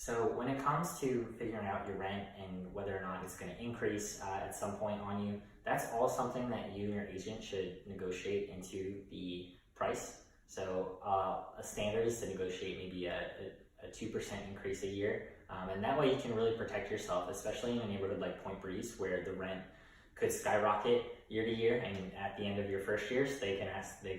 So when it comes to figuring out your rent and whether or not it's going to increase at some point on you, that's all something that you and your agent should negotiate into the price. So a standard is to negotiate maybe a 2% increase a year. And that way you can really protect yourself, especially in a neighborhood like Point Breeze, where the rent could skyrocket year to year, and at the end of your first years, they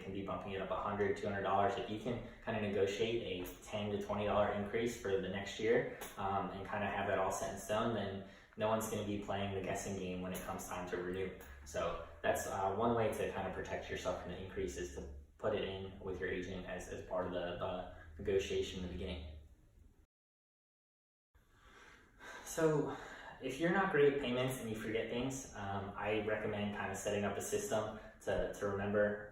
can be bumping it up $100, $200. If you can kind of negotiate a $10 to $20 increase for the next year, and kind of have that all set in stone, then no one's going to be playing the guessing game when it comes time to renew. So that's one way to kind of protect yourself from the increase, is to put it in with your agent as part of the negotiation in the beginning. So if you're not great at payments and you forget things, I recommend kind of setting up a system to remember,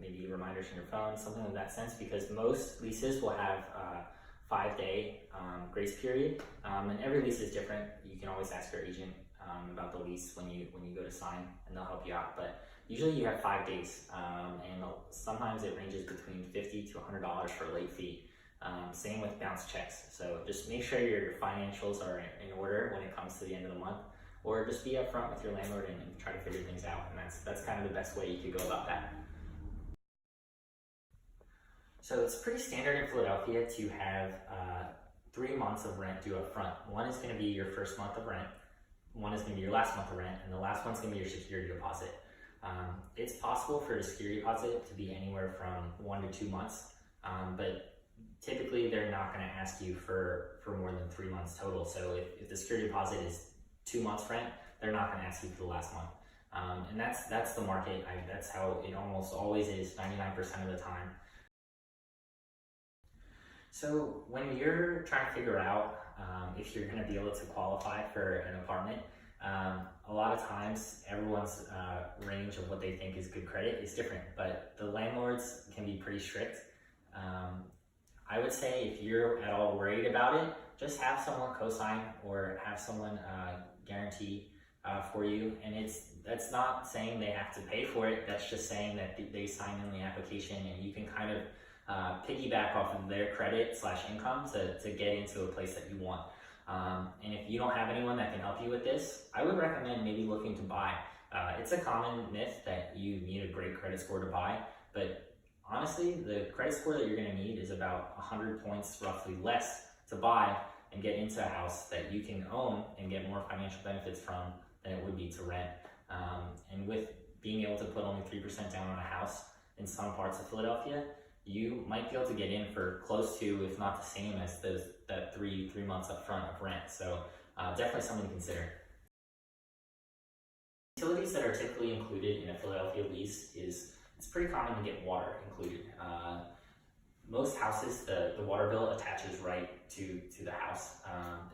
maybe reminders on your phone, something of that sense, because most leases will have a 5-day grace period, and every lease is different. You can always ask your agent about the lease when you go to sign, and they'll help you out. But usually you have 5 days, and sometimes it ranges between $50 to $100 for a late fee. Same with bounce checks. So just make sure your financials are in order when it comes to the end of the month, or just be upfront with your landlord and try to figure things out. And that's kind of the best way you could go about that. So it's pretty standard in Philadelphia to have 3 months of rent due up front. One is going to be your first month of rent, one is going to be your last month of rent, and the last one's going to be your security deposit. It's possible for a security deposit to be anywhere from 1 to 2 months, but typically they're not going to ask you for more than 3 months total. So if the security deposit is 2 months rent, they're not going to ask you for the last month. And that's the market. That's how it almost always is, 99% of the time. So when you're trying to figure out if you're going to be able to qualify for an apartment, a lot of times everyone's range of what they think is good credit is different, but the landlords can be pretty strict. I would say if you're at all worried about it, just have someone co-sign or have someone guarantee for you. And that's not saying they have to pay for it. That's just saying that they sign in the application, and you can kind of piggyback off of their credit / income to get into a place that you want. And if you don't have anyone that can help you with this, I would recommend maybe looking to buy. It's a common myth that you need a great credit score to buy, but honestly, the credit score that you're going to need is about 100 points, roughly, less to buy and get into a house that you can own and get more financial benefits from than it would be to rent. And with being able to put only 3% down on a house in some parts of Philadelphia, you might be able to get in for close to, if not the same as that three months up front of rent. So definitely something to consider. Utilities that are typically included in a Philadelphia lease it's pretty common to get water included. Most houses, the water bill attaches right to the house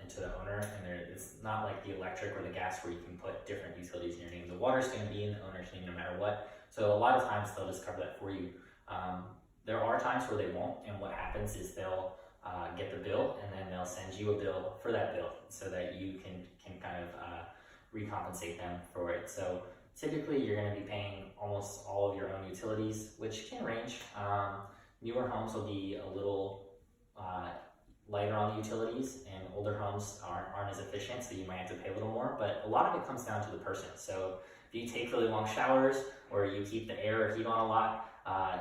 and to the owner, and it's not like the electric or the gas where you can put different utilities in your name. The water's going to be in the owner's name no matter what. So a lot of times they'll just cover that for you. There are times where they won't, and what happens is they'll get the bill, and then they'll send you a bill for that bill so that you can kind of recompensate them for it. So typically you're going to be paying almost all of your own utilities, which can range. Newer homes will be a little lighter on the utilities, and older homes aren't as efficient, so you might have to pay a little more, but a lot of it comes down to the person. So if you take really long showers, or you keep the air or heat on a lot,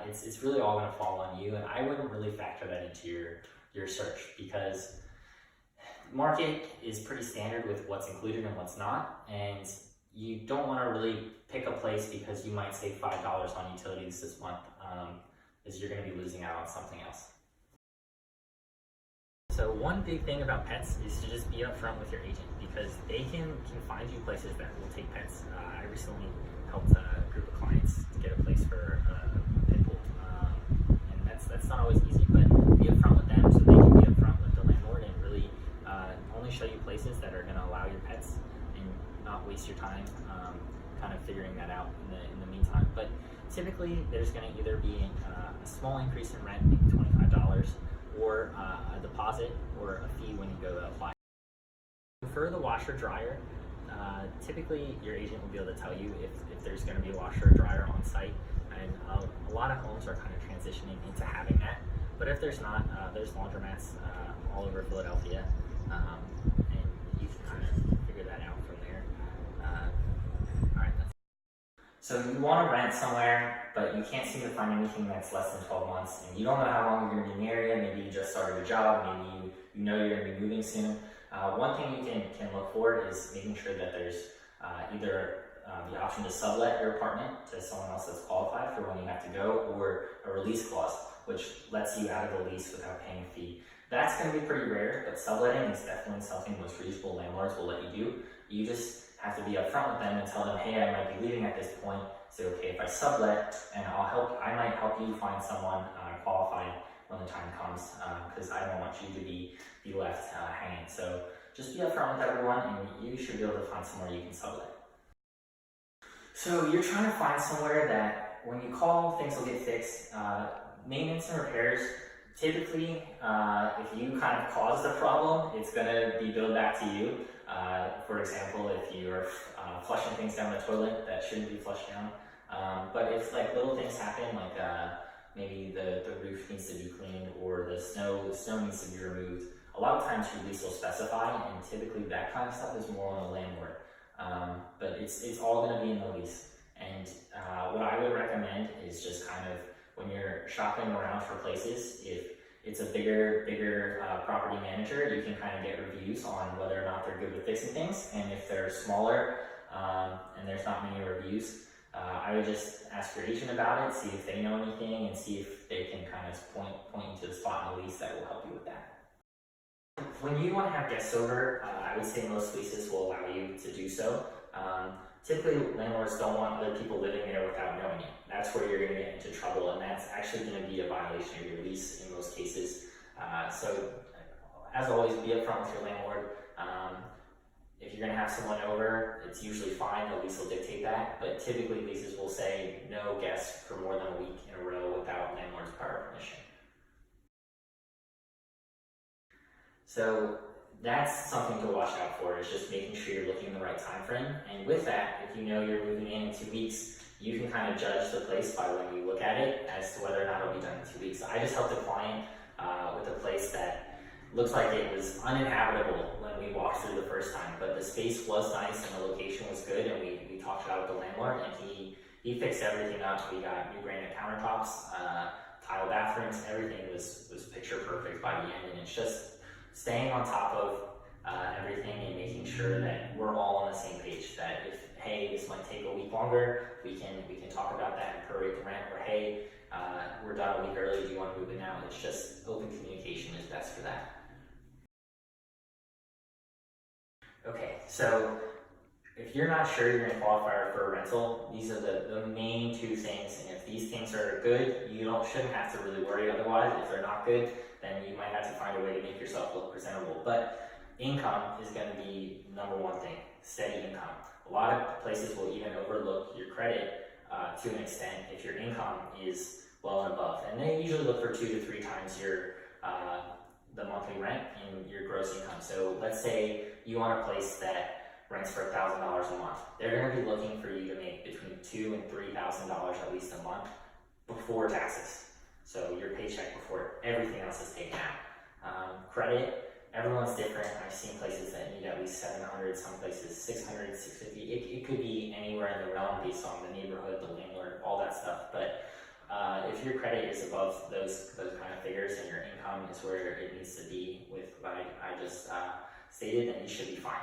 it's really all going to fall on you, and I wouldn't really factor that into your search, because market is pretty standard with what's included and what's not, and you don't want to really pick a place because you might save $5 on utilities this month, as you're going to be losing out on something else. So one big thing about pets is to just be upfront with your agent, because they can find you places that will take pets. I recently helped a group of clients to get a place for a pit bull, and that's not always easy, but be upfront with them so they can be upfront with the landlord and really only show you places that are going to allow your pets and not waste your time kind of figuring that out in the meantime. But typically there's going to either be a small increase in rent, maybe $25, or a deposit or a fee when you go to apply. For the washer dryer, typically your agent will be able to tell you if there's going to be a washer or dryer on site, and a lot of homes are kind of transitioning into having that. But if there's not, there's laundromats all over Philadelphia, and you can kind of figure that out from there. All right. So you want to rent somewhere, but you can't seem to find anything that's less than 12 months, and you don't know how long you're going to be in the area. Maybe you just started a job, maybe you know you're going to be moving soon. One thing you can look for is making sure that there's either the option to sublet your apartment to someone else that's qualified for when you have to go, or a release clause, which lets you out of the lease without paying a fee. That's going to be pretty rare, but subletting is definitely something most reasonable landlords will let you do. You just have to be upfront with them and tell them, hey, I might be leaving at this point. Say, okay, if I sublet, and I might help you find someone qualified when the time comes, because I don't want you to be left hanging. So just be upfront with everyone, and you should be able to find somewhere you can sublet. So you're trying to find somewhere that when you call, things will get fixed. Maintenance and repairs, typically, if you kind of cause the problem, it's going to be billed back to you. For example, if you're flushing things down the toilet that shouldn't be flushed down. But if like little things happen, like maybe the roof needs to be cleaned or the snow needs to be removed, a lot of times your lease will specify, and typically that kind of stuff is more on the landlord. But it's all going to be in the lease. And what I would recommend is just kind of when you're shopping around for places, if it's a bigger property manager, you can kind of get reviews on whether or not they're good with fixing things. And if they're smaller and there's not many reviews, I would just ask your agent about it, see if they know anything, and see if they can kind of point you to the spot in the lease that will help you with that. When you want to have guests over, I would say most leases will allow you to do so. Typically, landlords don't want other people living there without knowing it. That's where you're going to get into trouble, and that's actually going to be a violation of your lease in most cases. So, as always, be upfront with your landlord. If you're going to have someone over, it's usually fine. The lease will dictate that, but typically leases will say no guests for more than a week in a row without landlord's prior permission. So that's something to watch out for, is just making sure you're looking in the right time frame. And with that, if you know you're moving in 2 weeks, you can kind of judge the place by when you look at it as to whether or not it'll be done in 2 weeks. I just helped a client with a place that looks like it was uninhabitable when we walked through the first time, but the space was nice and the location was good, and we talked about it with the landlord, and he fixed everything up. We got new granite countertops, tile bathrooms, everything was picture perfect by the end, and it's just staying on top of everything and making sure that we're all on the same page, that if, hey, this might take a week longer, we can talk about that and prorate the rent, or hey, we're done a week early, do you want to move in now? It's just open communication is best for that. Okay, so if you're not sure you're going to qualify for a rental, these are the main 2 things, and if these things are good, you shouldn't have to really worry otherwise. If they're not good, then you might have to find a way to make yourself look presentable. But income is going to be number 1 thing, steady income. A lot of places will even overlook your credit to an extent if your income is well and above. And they usually look for 2 to 3 times your the monthly rent in your gross income. So let's say you want a place that rents for $1,000 a month. They're going to be looking for you to make between $2,000 and $3,000 at least a month before taxes. So your paycheck before everything else is taken out. Credit, everyone's different. I've seen places that need at least 700, some places 600, 650. It could be anywhere in the realm based on the neighborhood, the landlord, all that stuff. But if your credit is above those kind of figures and your income is where it needs to be with what I just stated, then you should be fine.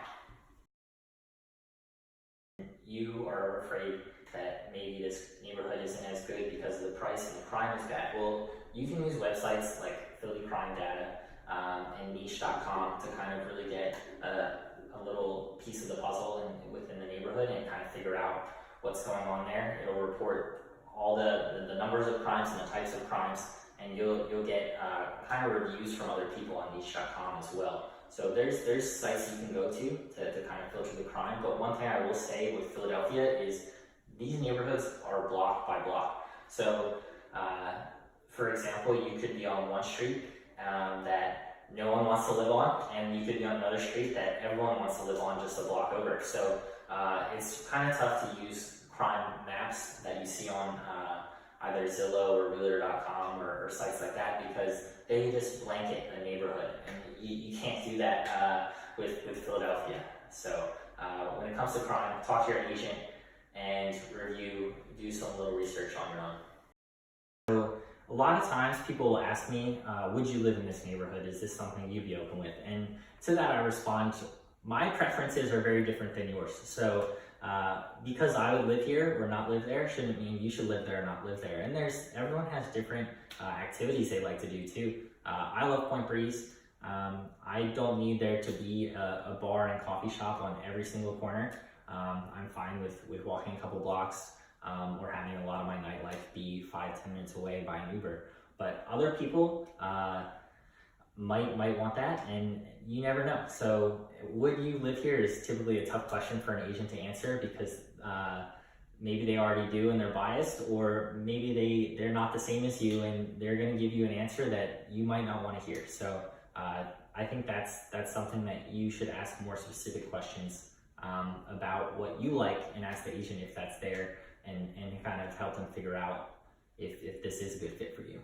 You are afraid that maybe this neighborhood isn't as good because of the price and the crime is bad. Well, you can use websites like Philly Crime Data and Niche.com to kind of really get a little piece of the puzzle within the neighborhood and kind of figure out what's going on there. It'll report all the numbers of crimes and the types of crimes, and you'll get kind of reviews from other people on Niche.com as well. So there's sites you can go to kind of filter the crime. But one thing I will say with Philadelphia is these neighborhoods are block by block. So for example, you could be on one street that no one wants to live on, and you could be on another street that everyone wants to live on just a block over. So it's kind of tough to use crime maps that you see on either Zillow or Realtor.com or sites like that, because they just blanket the neighborhood, and you can't do that with Philadelphia. So when it comes to crime, talk to your agent and do some little research on your own. So a lot of times people will ask me, would you live in this neighborhood? Is this something you'd be open with? And to that I respond, my preferences are very different than yours. So because I would live here or not live there shouldn't mean you should live there or not live there. And everyone has different activities they like to do too. I love Point Breeze. I don't need there to be a bar and coffee shop on every single corner. I'm fine with walking a couple blocks or having a lot of my nightlife be 5-10 minutes away by an Uber. But other people might want that, and you never know. So would you live here is typically a tough question for an agent to answer, because maybe they already do and they're biased, or maybe they're not the same as you and they're going to give you an answer that you might not want to hear. So I think that's something that you should ask more specific questions about what you like, and ask the agent if that's there, and kind of help them figure out if this is a good fit for you.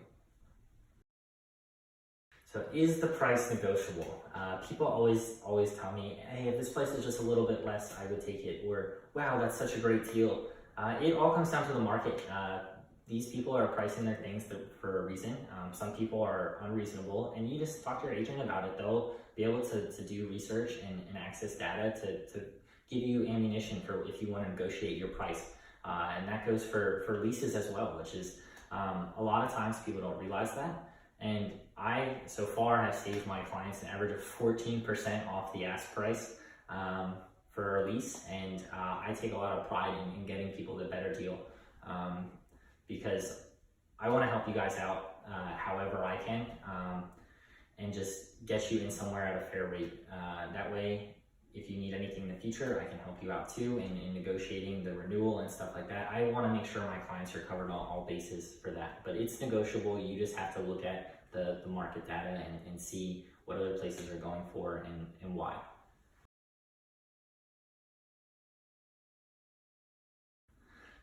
So is the price negotiable? People always tell me, hey, if this price is just a little bit less, I would take it, or wow, that's such a great deal. It all comes down to the market. These people are pricing their things for a reason. Some people are unreasonable, and you just talk to your agent about it. They'll be able to do research and access data to give you ammunition for if you want to negotiate your price. And that goes for leases as well, which is a lot of times people don't realize that. And I, so far, have saved my clients an average of 14% off the ask price for a lease. And I take a lot of pride in getting people the better deal because I want to help you guys out however I can and just get you in somewhere at a fair rate. That way, if you need anything in the future, I can help you out too in negotiating the renewal and stuff like that. I want to make sure my clients are covered on all bases for that, but it's negotiable. You just have to look at the market data and see what other places are going for and why.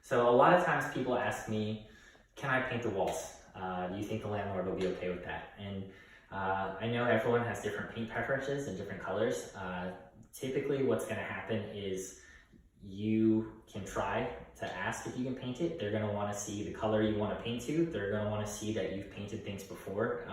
So a lot of times people ask me, can I paint the walls? Do you think the landlord will be okay with that? And I know everyone has different paint preferences and different colors. Typically what's going to happen is you can try to ask if you can paint it. They're going to want to see the color you want to paint to. They're going to want to see that you've painted things before.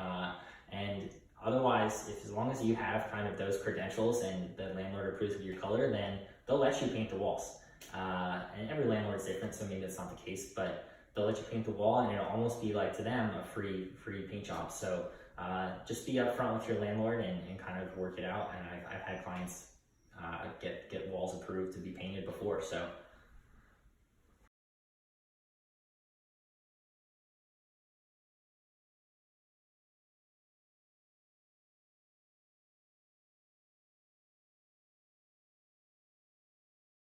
And otherwise, as long as you have kind of those credentials and the landlord approves of your color, then they'll let you paint the walls. And every landlord's different, so maybe that's not the case, but they'll let you paint the wall, and it'll almost be like to them a free paint job. So just be upfront with your landlord and kind of work it out. And I've had clients get walls approved to be painted before. So